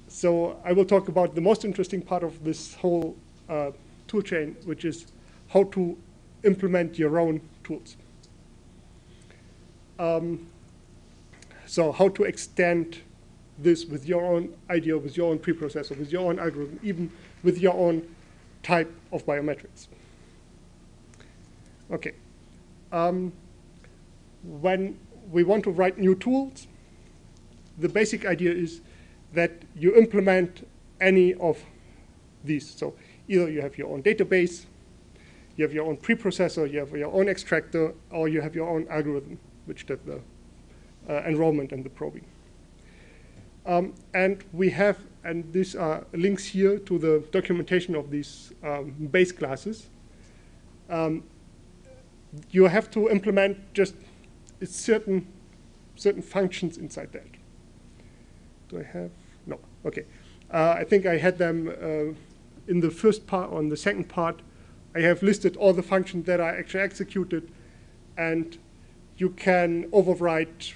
So I will talk about the most interesting part of this whole toolchain, which is how to implement your own tools. So how to extend this with your own idea, with your own preprocessor, with your own algorithm, even with your own type of biometrics. Okay. When we want to write new tools, the basic idea is that you implement any of these. So either you have your own database, you have your own preprocessor, you have your own extractor, or you have your own algorithm, which does the enrollment and the probing. And we have, and these are links here to the documentation of these base classes. You have to implement just certain functions inside that. Do I have? No. Okay. I think I had them in the first part. On the second part, I have listed all the functions that are actually executed, and you can overwrite.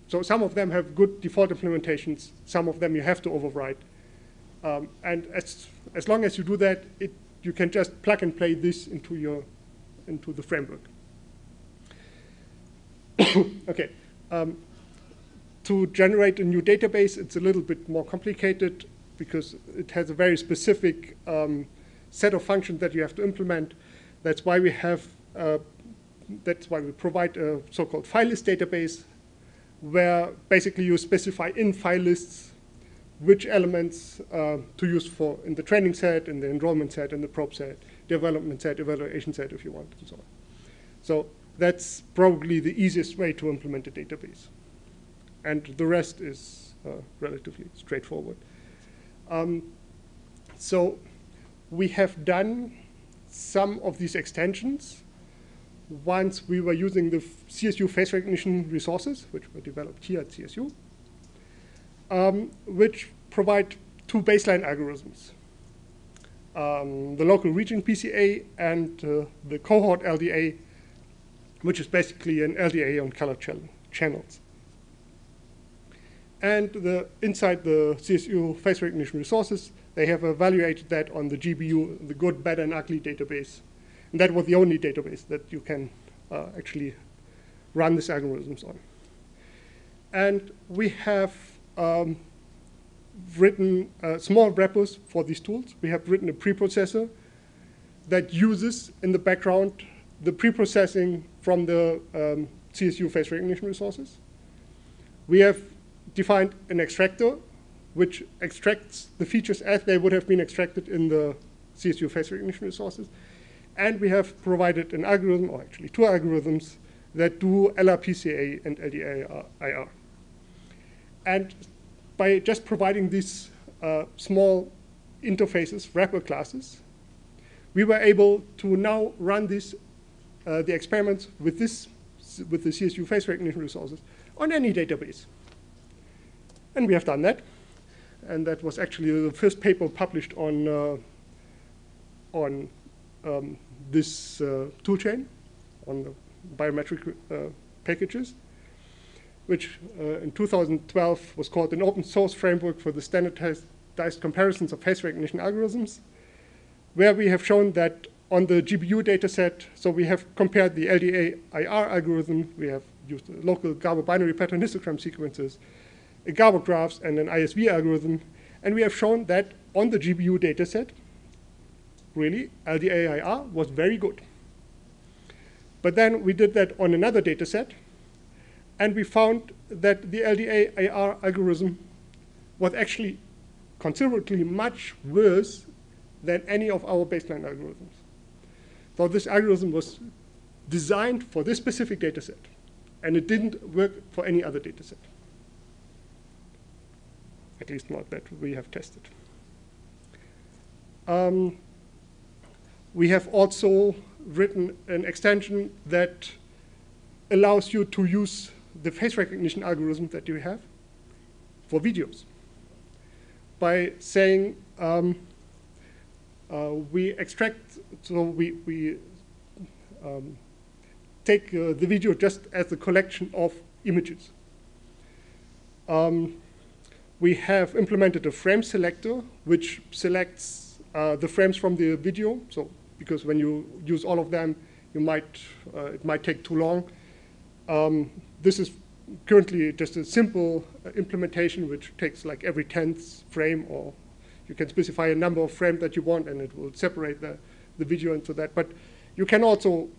So some of them have good default implementations. Some of them you have to overwrite. And as long as you do that, you can just plug and play this into the framework. Okay. To generate a new database, it's a little bit more complicated because it has a very specific set of functions that you have to implement. That's why we have. That's why we provide a so-called file list database, where basically you specify in file lists which elements to use for in the training set, in the enrollment set, in the probe set, development set, evaluation set, if you want, and so on. So that's probably the easiest way to implement a database. And the rest is relatively straightforward. So we have done some of these extensions once we were using the CSU face recognition resources, which were developed here at CSU, which provide two baseline algorithms. The local region PCA and the cohort LDA, which is basically an LDA on color channels. And inside the CSU face recognition resources, they have evaluated that on the GBU, the good, bad, and ugly database. And that was the only database that you can actually run these algorithms on. And we have written small wrappers for these tools. We have written a preprocessor that uses in the background the preprocessing from the CSU face recognition resources. We have defined an extractor which extracts the features as they would have been extracted in the CSU face recognition resources. And we have provided an algorithm, or actually two algorithms, that do LRPCA and LDA-IR. And by just providing these small interfaces, wrapper classes, we were able to now run the experiments with the CSU face recognition resources on any database. And we have done that. And that was actually the first paper published on this toolchain, on the biometric packages, which in 2012 was called an open source framework for the standardized comparisons of face recognition algorithms, where we have shown that on the GBU dataset, so we have compared the LDA-IR algorithm, we have used local Gabo binary pattern histogram sequences, a Gabo graphs, and an ISV algorithm, and we have shown that on the GBU dataset, really, LDA-IR was very good. But then we did that on another dataset, and we found that the LDA-IR algorithm was actually considerably much worse than any of our baseline algorithms. So this algorithm was designed for this specific dataset, and it didn't work for any other dataset. At least not that we have tested. We have also written an extension that allows you to use the face recognition algorithm that you have for videos by saying we extract, so we take the video just as a collection of images. We have implemented a frame selector, which selects the frames from the video. So, because when you use all of them, it might take too long. This is currently just a simple implementation, which takes like every 10th frame, or you can specify a number of frames that you want, and it will separate the video into that. But you can also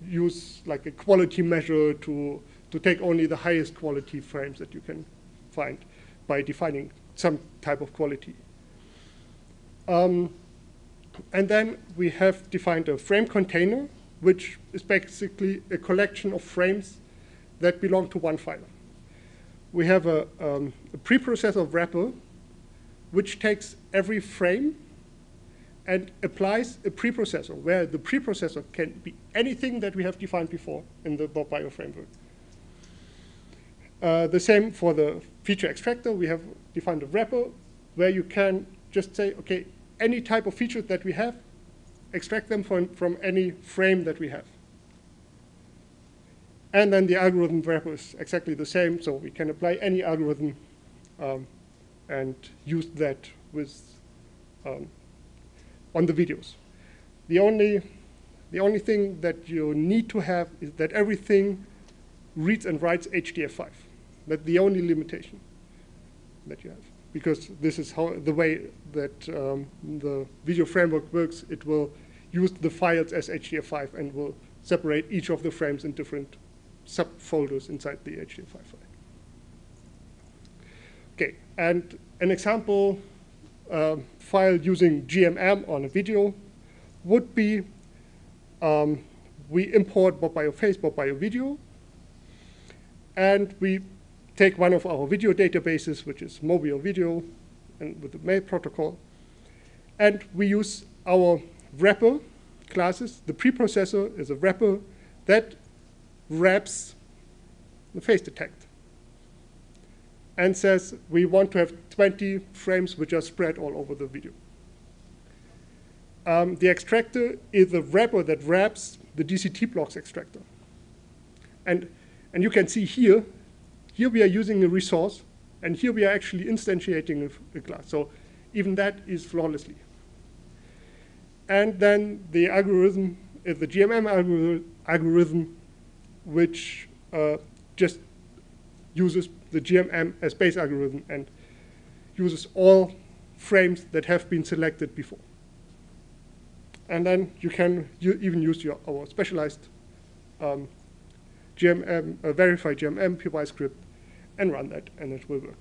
use like a quality measure to take only the highest quality frames that you can find by defining some type of quality. And then we have defined a frame container, which is basically a collection of frames that belong to one file. We have a preprocessor wrapper, which takes every frame and applies a preprocessor, where the preprocessor can be anything that we have defined before in the Bob Bio framework. The same for the feature extractor. We have defined a wrapper where you can just say, okay, any type of features that we have, extract them from any frame that we have. And then the algorithm wrapper is exactly the same, so we can apply any algorithm and use that with on the videos. The only thing that you need to have is that everything reads and writes HDF5. That's the only limitation that you have, because this is how the way that the video framework works. It will use the files as HDF5 and will separate each of the frames in different subfolders inside the HDF5 file. Okay, and an example file using GMM on a video would be we import Bob Bio Face, Bob Bio Video, and we take one of our video databases, which is mobile video, and with the mail protocol, and we use our wrapper classes. The preprocessor is a wrapper that wraps the face detect and says we want to have 20 frames which are spread all over the video. The extractor is a wrapper that wraps the DCT blocks extractor. And you can see here we are using a resource, and here we are actually instantiating a class. So even that is flawlessly. And then the algorithm is the GMM algorithm, which just uses the GMM as base algorithm and uses all frames that have been selected before. And then you can even use our specialized verified GMM PY script and run that, and it will work.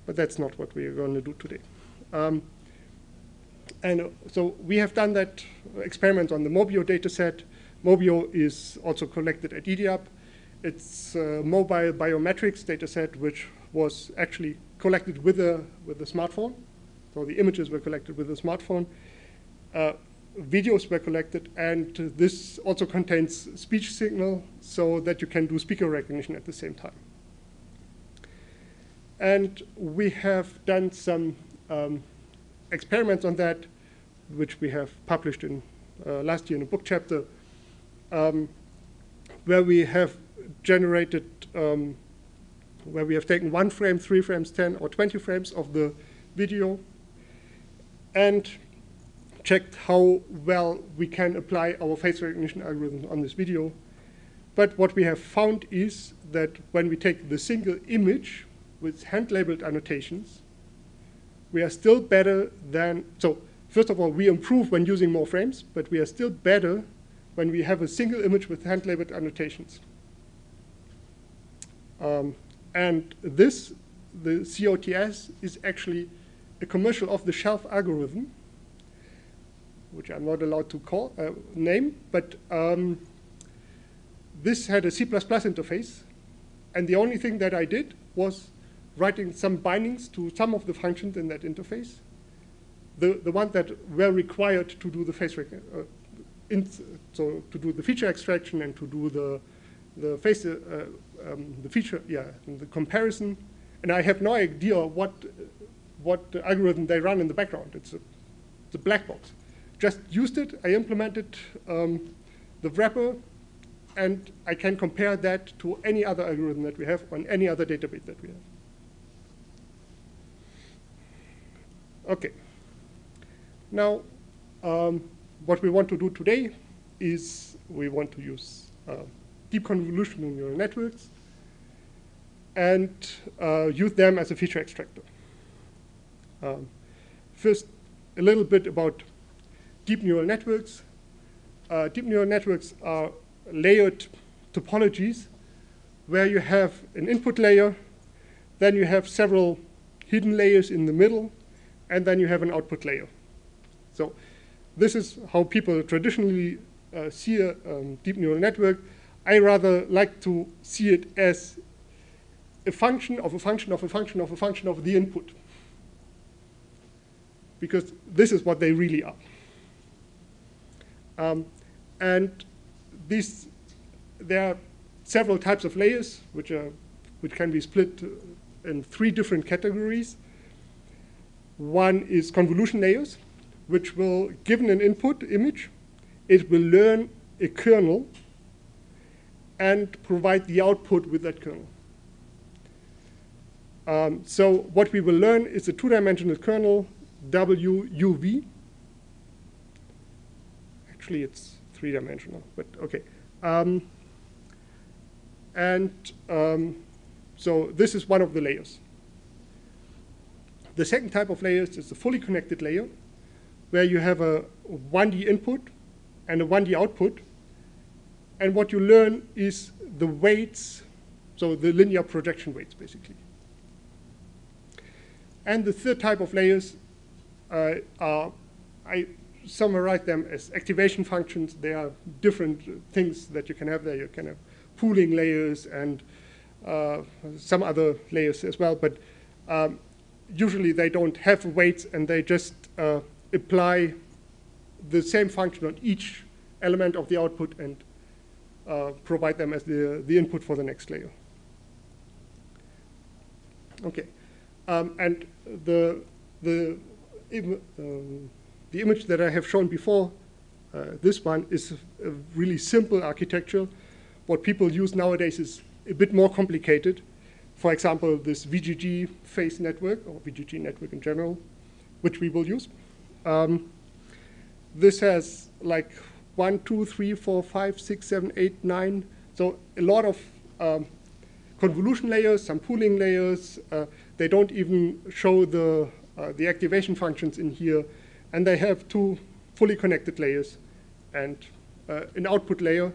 But that's not what we are going to do today. And so we have done that experiment on the Mobio dataset. Mobio is also collected at EDIAP. It's a mobile biometrics dataset, which was actually collected with a smartphone. So the images were collected with a smartphone. Videos were collected, and this also contains speech signal so that you can do speaker recognition at the same time. And we have done some experiments on that, which we have published in last year in a book chapter, where we have generated, where we have taken 1 frame, 3 frames, 10 or 20 frames of the video and checked how well we can apply our face recognition algorithm on this video. But what we have found is that when we take the single image with hand-labeled annotations, we are still better than, so first of all, we improve when using more frames, but we are still better when we have a single image with hand-labeled annotations. And this, the COTS, is actually a commercial off-the-shelf algorithm, which I'm not allowed to name, but this had a C++ interface, and the only thing that I did was writing some bindings to some of the functions in that interface, the ones that were required to do the face so to do the feature extraction and to do the face the feature, the comparison. And I have no idea what algorithm they run in the background. It's a black box. Just used it. I implemented the wrapper and I can compare that to any other algorithm that we have on any other database that we have. Okay. Now, what we want to do today is we want to use deep convolutional neural networks and use them as a feature extractor. First, a little bit about deep neural networks. Deep neural networks are layered topologies where you have an input layer, then you have several hidden layers in the middle, and then you have an output layer. So this is how people traditionally see a deep neural network. I rather like to see it as a function of a function of a function of a function of the input, because this is what they really are. And there are several types of layers which can be split in 3 different categories. One is convolution layers, which will, given an input image, it will learn a kernel and provide the output with that kernel. So what we will learn is a 2-dimensional kernel, WUV. Actually, it's 3-dimensional, but OK. So this is one of the layers. The second type of layers is the fully connected layer, where you have a 1D input and a 1D output. And what you learn is the weights, so the linear projection weights, basically. And the third type of layers I summarize them as activation functions. They are different things that you can have there. You can have pooling layers and some other layers as well. But usually they don't have weights, and they just apply the same function on each element of the output and provide them as the input for the next layer. OK. And the image that I have shown before, this one, is a really simple architecture. What people use nowadays is a bit more complicated. For example, this VGG phase network, or VGG network in general, which we will use. This has like 1, 2, 3, 4, 5, 6, 7, 8, 9. So a lot of convolution layers, some pooling layers. They don't even show the activation functions in here. And they have 2 fully connected layers and an output layer.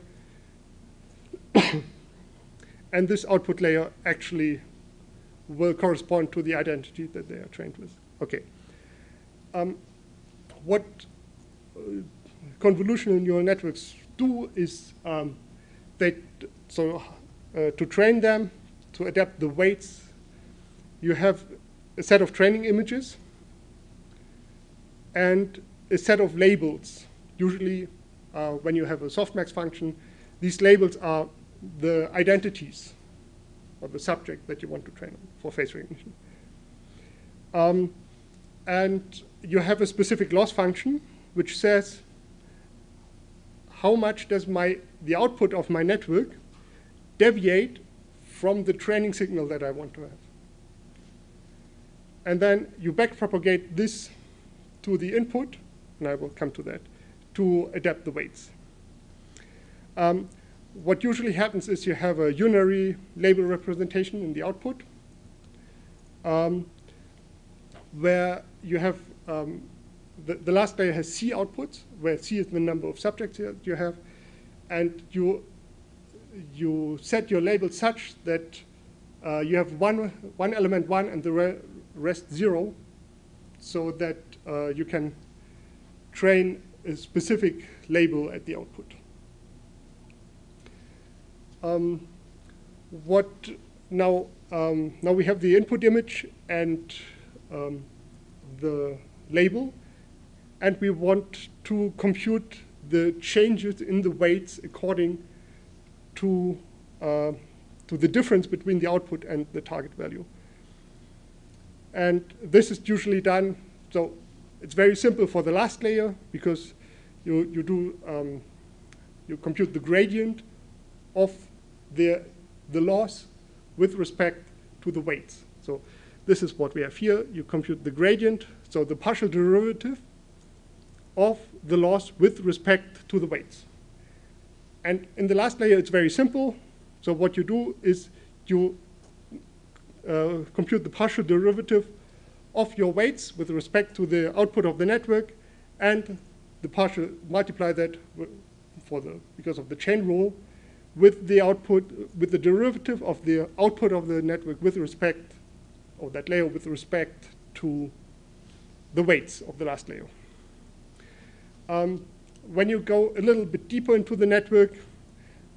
And this output layer actually will correspond to the identity that they are trained with. OK. What convolutional neural networks do is to train them, to adapt the weights, you have a set of training images and a set of labels. Usually, when you have a softmax function, these labels are the identities of the subject that you want to train on for face recognition. And you have a specific loss function, which says how much does the output of my network deviate from the training signal that I want to have. And then you backpropagate this to the input, and I will come to that, to adapt the weights. What usually happens is you have a unary label representation in the output, where you have the last layer has C outputs, where C is the number of subjects that you have, and you set your label such that you have one element 1 and the rest 0, so that you can train a specific label at the output. Now we have the input image and the label, and we want to compute the changes in the weights according to the difference between the output and the target value. And this is usually done, so it's very simple for the last layer, because you compute the gradient of the loss with respect to the weights. So this is what we have here. You compute the gradient, so the partial derivative of the loss with respect to the weights. And in the last layer, it's very simple. So what you do is you compute the partial derivative of your weights with respect to the output of the network, and the partial multiply that because of the chain rule with the output, with the derivative of the output of the network with respect, or that layer with respect to the weights of the last layer. When you go a little bit deeper into the network,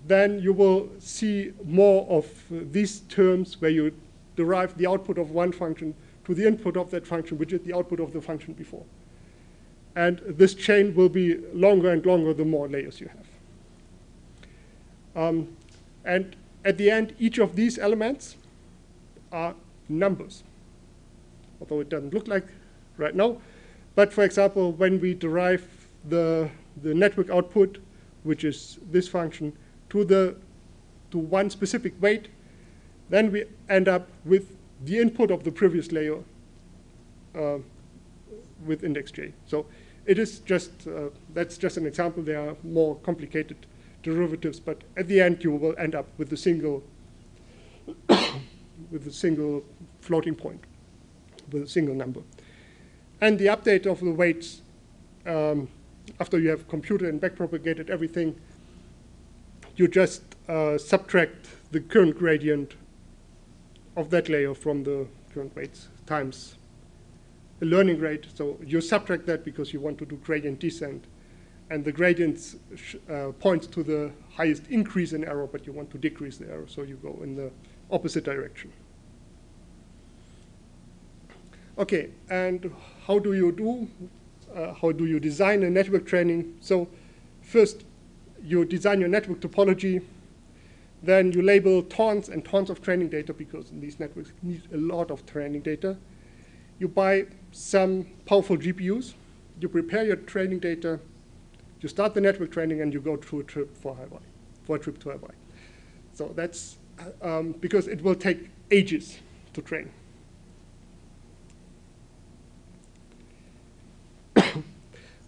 then you will see more of these terms where you derive the output of one function to the input of that function, which is the output of the function before. And this chain will be longer and longer the more layers you have. And at the end, each of these elements are numbers, although it doesn't look like right now. But for example, when we derive the network output, which is this function, to one specific weight, then we end up with the input of the previous layer with index j. So it is just, that's just an example. There are more complicated derivatives, but at the end you will end up with a single floating point, with a single number. And the update of the weights, after you have computed and backpropagated everything, you just subtract the current gradient of that layer from the current weights times the learning rate. So you subtract that because you want to do gradient descent. And the gradients points to the highest increase in error, but you want to decrease the error, so you go in the opposite direction. Okay, and how do you design a network training? So first, you design your network topology. Then you label tons and tons of training data, because these networks need a lot of training data. You buy some powerful GPUs. You prepare your training data. You start the network training, and you go through a trip for a trip to Hawaii. So that's because it will take ages to train.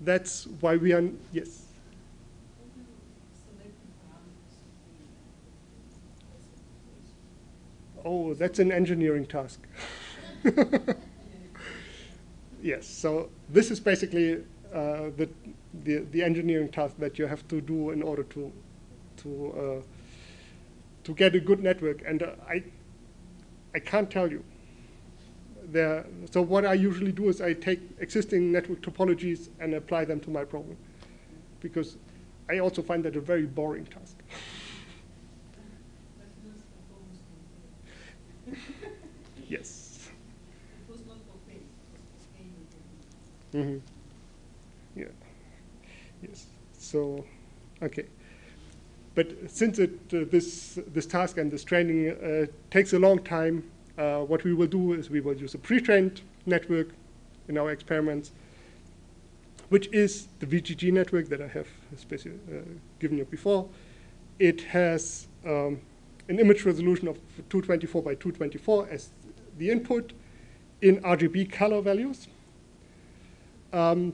That's why we are, yes? Oh, that's an engineering task. Yes, so this is basically the engineering task that you have to do in order to get a good network. And I can't tell you. So what I usually do is I take existing network topologies and apply them to my problem, because I also find that a very boring task. Yes. Mm-hmm. Yeah. Yes. So, okay. But since this task and this training takes a long time, what we will do is we will use a pre-trained network in our experiments, which is the VGG network that I have given you before. It has an image resolution of 224 by 224 as the input in RGB color values. And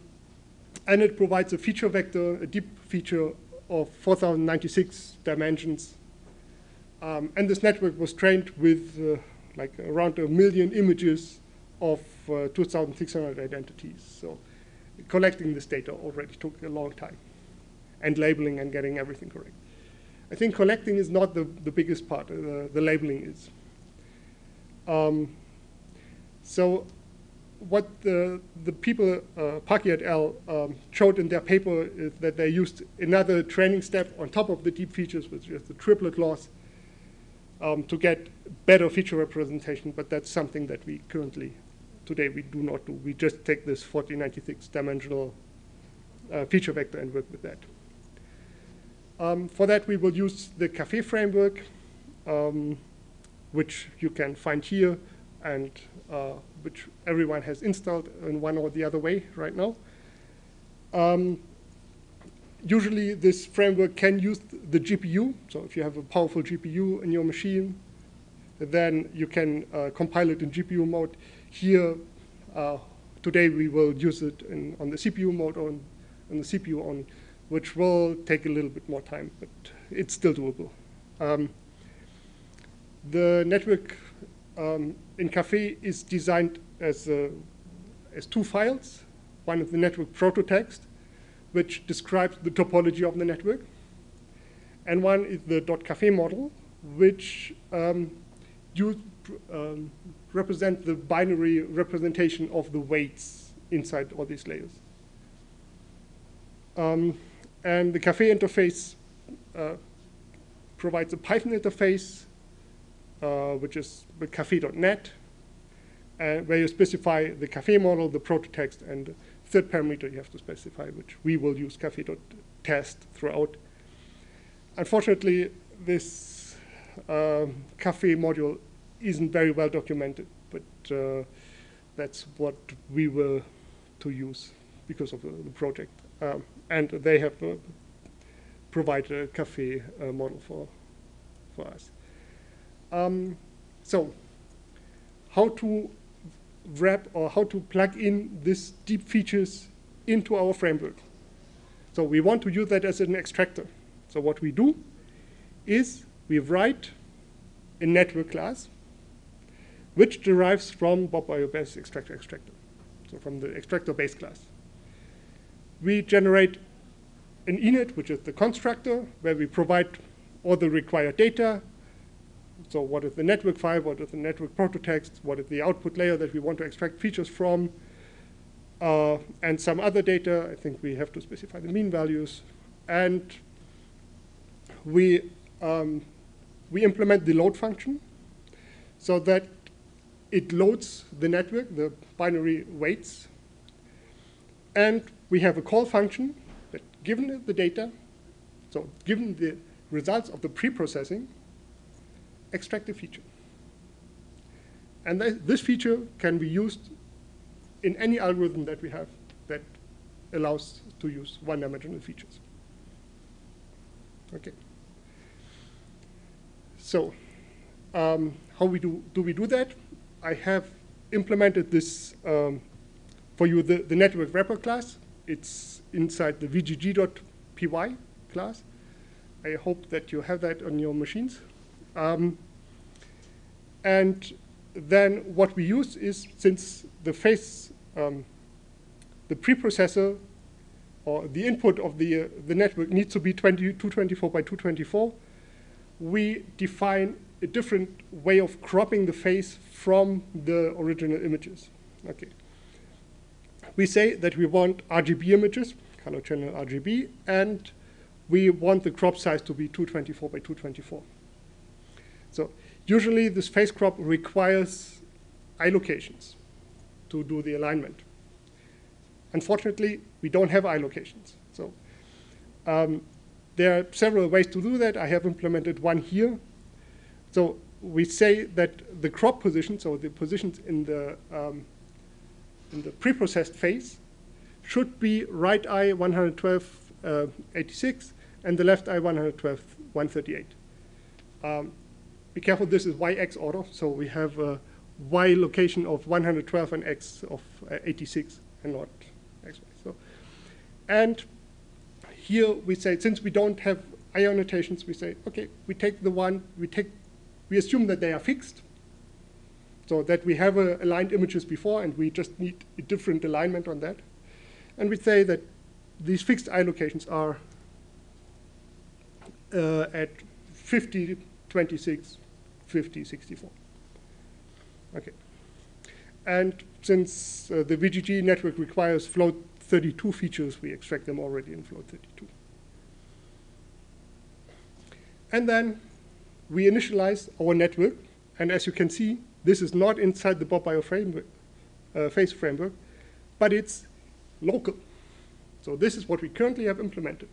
it provides a feature vector, a deep feature of 4,096 dimensions. And this network was trained with like around 1 million images of 2,600 identities. So collecting this data already took a long time, and labeling and getting everything correct. I think collecting is not the biggest part, the labeling is. So what the people, Paki et al., showed in their paper is that they used another training step on top of the deep features, which is the triplet loss, to get better feature representation, but that's something that we currently, today, we do not do. We just take this 4096 dimensional feature vector and work with that. For that, we will use the CAFE framework, which you can find here, and which everyone has installed in one or the other way right now. Usually, this framework can use the GPU. So if you have a powerful GPU in your machine, then you can compile it in GPU mode. Here, today we will use it on the CPU mode or on the CPU only, which will take a little bit more time, but it's still doable. The network in Café is designed as two files. One is the network prototext, which describes the topology of the network. And one is the .café model, which represent the binary representation of the weights inside all these layers. And the Café interface provides a Python interface, which is the café.net, where you specify the Café model, the prototext, and the third parameter you have to specify, which we will use café.test throughout. Unfortunately, this Café module isn't very well documented, but that's what we will to use because of the project. And they have provided a Café model for us. So how to wrap or how to plug in these deep features into our framework. So we want to use that as an extractor. So what we do is we write a network class which derives from Bob Biometric extractor. So from the extractor base class. We generate an init, which is the constructor, where we provide all the required data. So what is the network file, what is the network prototext, what is the output layer that we want to extract features from, and some other data. I think we have to specify the mean values. And we implement the load function so that it loads the network, the binary weights. And we have a call function that, given the data, so given the results of the pre-processing, extract a feature. And this feature can be used in any algorithm that we have that allows to use one-dimensional features. Okay. So how do we do that? I have implemented this for you, the network wrapper class. It's inside the vgg.py class. I hope that you have that on your machines. And then what we use is, since the preprocessor or the input of the network needs to be 224 by 224, we define a different way of cropping the face from the original images. Okay. We say that we want RGB images, color channel RGB, and we want the crop size to be 224 by 224. So usually this face crop requires eye locations to do the alignment. Unfortunately, we don't have eye locations. So there are several ways to do that. I have implemented one here. So we say that the crop position, so the positions in the preprocessed phase, should be right eye 112.86 and the left eye 112.138. Be careful, this is YX order, so we have a Y location of 112 and X of 86 and not XY. So, and here we say, since we don't have eye annotations, we say, okay, we take the one, we assume that they are fixed, so that we have aligned images before and we just need a different alignment on that. And we say that these fixed eye locations are at 50, 26, 50, 64. Okay. And since the VGG network requires float 32 features, we extract them already in float 32. And then we initialize our network. And as you can see, this is not inside the Bob Bio framework, face framework, but it's local. So this is what we currently have implemented.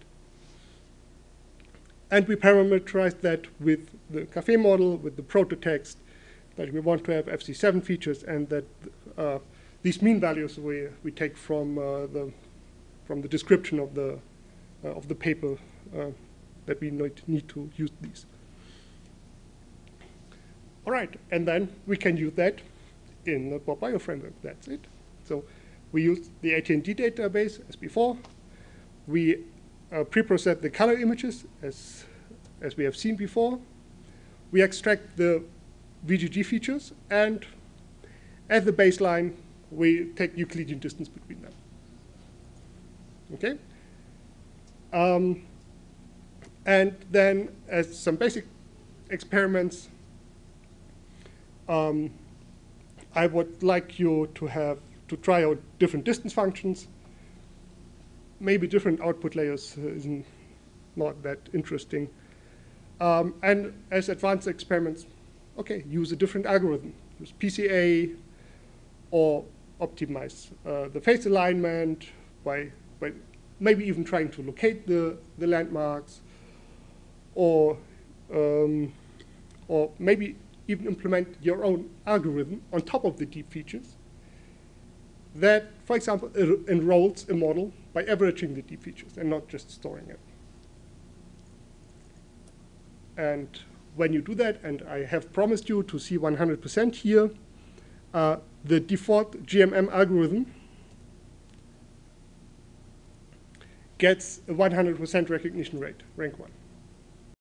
And we parameterize that with the Café model, with the prototext, that we want to have FC7 features, and that these mean values we take from the description of the of the paper that we need to use these. All right, and then we can use that in the Bob Bio framework. That's it. So we use the AT&T database as before. We pre-process the color images as we have seen before. We extract the VGG features, and as the baseline, we take Euclidean distance between them. Okay? And then as some basic experiments, I would like you to try out different distance functions. Maybe different output layers isn't not that interesting. And as advanced experiments, okay, use a different algorithm. Use PCA or optimize the face alignment by maybe even trying to locate the landmarks, or maybe even implement your own algorithm on top of the deep features that, for example, enrolls a model by averaging the deep features and not just storing it. And when you do that, and I have promised you to see 100% here, the default GMM algorithm gets a 100% recognition rate, rank 1.